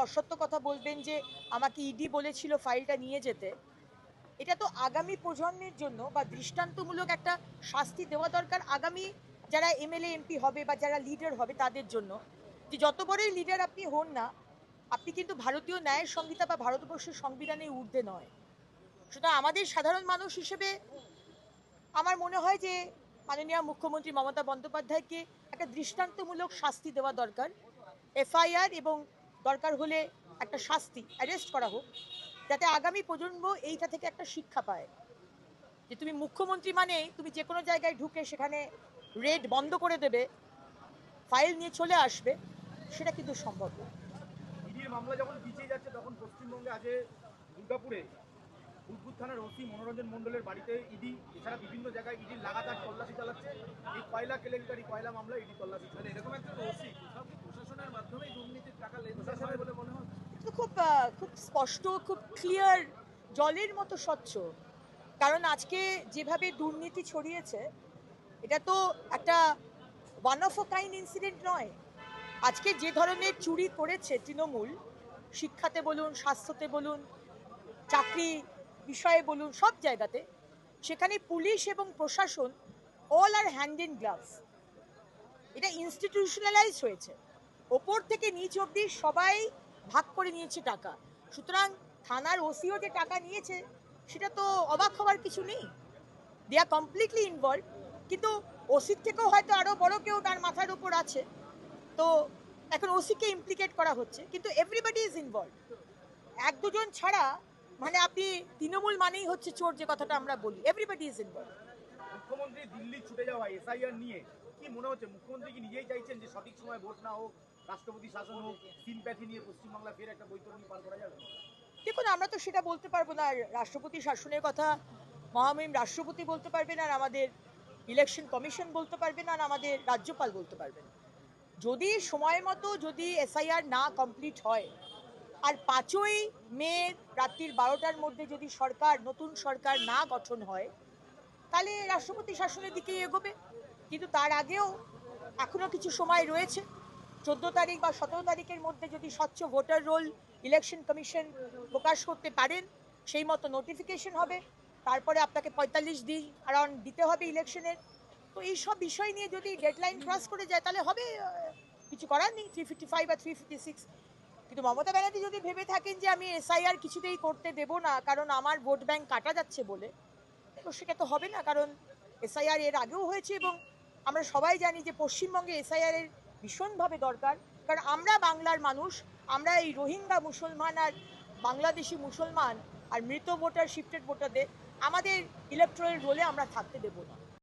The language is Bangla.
অসত্য কথা বলবেন যে আমাকে ইডি বলেছিল ফাইলটা নিয়ে যেতে, এটা তো আগামী প্রজন্মের জন্য বা দৃষ্টান্তমূলক একটা শাস্তি দেওয়া দরকার আগামী যারা এমএলএ এমপি হবে বা যারা লিডার হবে তাদের জন্য, যে যত বড়ই লিডার আপনি হন না, আপনি কিন্তু ভারতীয় ন্যায়ের সংহিতা বা ভারতবর্ষের সংবিধানের ঊর্ধ্বে নয়। সুতরাং আমাদের সাধারণ মানুষ হিসেবে আমার মনে হয় যে মাননীয় মুখ্যমন্ত্রী মমতা বন্দ্যোপাধ্যায়কে একটা দৃষ্টান্তমূলক শাস্তি দেওয়া দরকার। এফআইআর এবং দরকার হলে একটা শাস্তি, অ্যারেস্ট করা হোক, যাতে আগামী প্রজন্ম এইটা থেকে একটা শিক্ষা পায় যে তুমি মুখ্যমন্ত্রী মানে তুমি যে কোনো জায়গায় ঢুকে সেখানে রেড বন্ধ করে দেবে, ফাইল নিয়ে চলে আসবে, সেটা কিন্তু সম্ভব না। ইডির মামলা যখন পিছিয়ে যাচ্ছে তখন পশ্চিমবঙ্গে আজ দুর্গাপুরে বুদবুদ থানার ওসি মনোরঞ্জন মণ্ডলের বাড়িতে ইডি এছাড়া বিভিন্ন জায়গায় ইডির লাগাতার তল্লাশি চালাচ্ছে। এই কয়লা কেলেঙ্কারি, কয়লা মামলা ইডি তল্লাশি, মানে এরকম একটা ওসি প্রশাসনের মাধ্যমেই দুর্নীতির টাকা লেনদেন হয় বলে মনে হয়। তো খুব খুব স্পষ্ট, খুব ক্লিয়ার, জলের মতো স্বচ্ছ। কারণ আজকে যেভাবে দুর্নীতি ছড়িয়েছে, এটা তো একটা one of a kind incident নয়। আজকে যে ধরনের চুরি করেছে তৃণমূল, শিক্ষাতে বলুন, স্বাস্থ্যতে বলুন, চাকরি বিষয়ে বলুন, সব জায়গাতে, সেখানে পুলিশ এবং প্রশাসন all are hand in gloves. এটা ইনস্টিটিউশনালাইজ হয়েছে, ওপর থেকে নিচ অবধি সবাই ভাগ করে নিয়েছে টাকা। সুতরাং থানার ওসিও যে টাকা নিয়েছে সেটা তো অবাক হওয়ার কিছু নেই, দে আর কমপ্লিটলি ইনভলভ। কিন্তু ওসির থেকেও হয়তো আরও বড় কেউ তার মাথার উপর আছে, তো এখন ওসিকে ইমপ্লিকেট করা হচ্ছে, কিন্তু এভরিবডি ইজ ইনভলভ। এক দুজন ছাড়া মানে আপনি তৃণমূল মানেই হচ্ছে চোর, যে কথাটা আমরা বলি, এভরিবডি ইজ ইনভলভ। মুখ্যমন্ত্রী দিল্লি ছুটে যাওয়া এসআইআর নিয়ে কি মনে হচ্ছে? মুখ্যমন্ত্রী কি নিজেই চাইছেন যে সঠিক সময় ভোট না হোক, রাষ্ট্রপতি শাসন হোক, সিম্প্যাথি নিয়ে পশ্চিমবাংলা ফের একটা বৈতরণী পার করা যাবে? দেখুন, আমরা তো সেটা বলতে পারবো না। আর রাষ্ট্রপতি শাসনের কথা মহামহিম রাষ্ট্রপতি বলতে পারবেন, আর আমাদের ইলেকশন কমিশন বলতে পারবেন, আর আমাদের রাজ্যপাল বলতে পারবেন। যদি সময় মতো যদি এসআইআর না কমপ্লিট হয়, আর 5ই মে রাত্রির 12টার মধ্যে যদি সরকার, নতুন সরকার না গঠন হয়, তাহলে রাষ্ট্রপতি শাসনের দিকে এগোবে। কিন্তু তার আগেও এখনো কিছু সময় রয়েছে। 14 তারিখ বা 17 তারিখের মধ্যে যদি স্বচ্ছ ভোটার রোল ইলেকশন কমিশন প্রকাশ করতে পারেন, সেই মতো নোটিফিকেশন হবে, তারপরে আপনাকে 45 দিন অ্যারাউন্ড দিতে হবে ইলেকশনের। তো এই সব বিষয় নিয়ে যদি ডেডলাইন ক্রস করে যায় তাহলে হবে, কিছু করার নেই, 355 বা 356। কিন্তু মমতা ব্যানার্জি যদি ভেবে থাকেন যে আমি এসআইআর কিছুতেই করতে দেব না কারণ আমার ভোট ব্যাংক কাটা যাচ্ছে বলে, তো সেটা তো হবে না। কারণ এসআইআর এর আগেও হয়েছে এবং আমরা সবাই জানি যে পশ্চিমবঙ্গে এসআইআর এর ভীষণভাবে দরকার। কারণ আমরা বাংলার মানুষ, আমরা এই রোহিঙ্গা মুসলমান আর বাংলাদেশি মুসলমান আর মৃত ভোটার, শিফটেড ভোটারদের আমাদের ইলেকট্রাল রোলে আমরা থাকতে দেব না।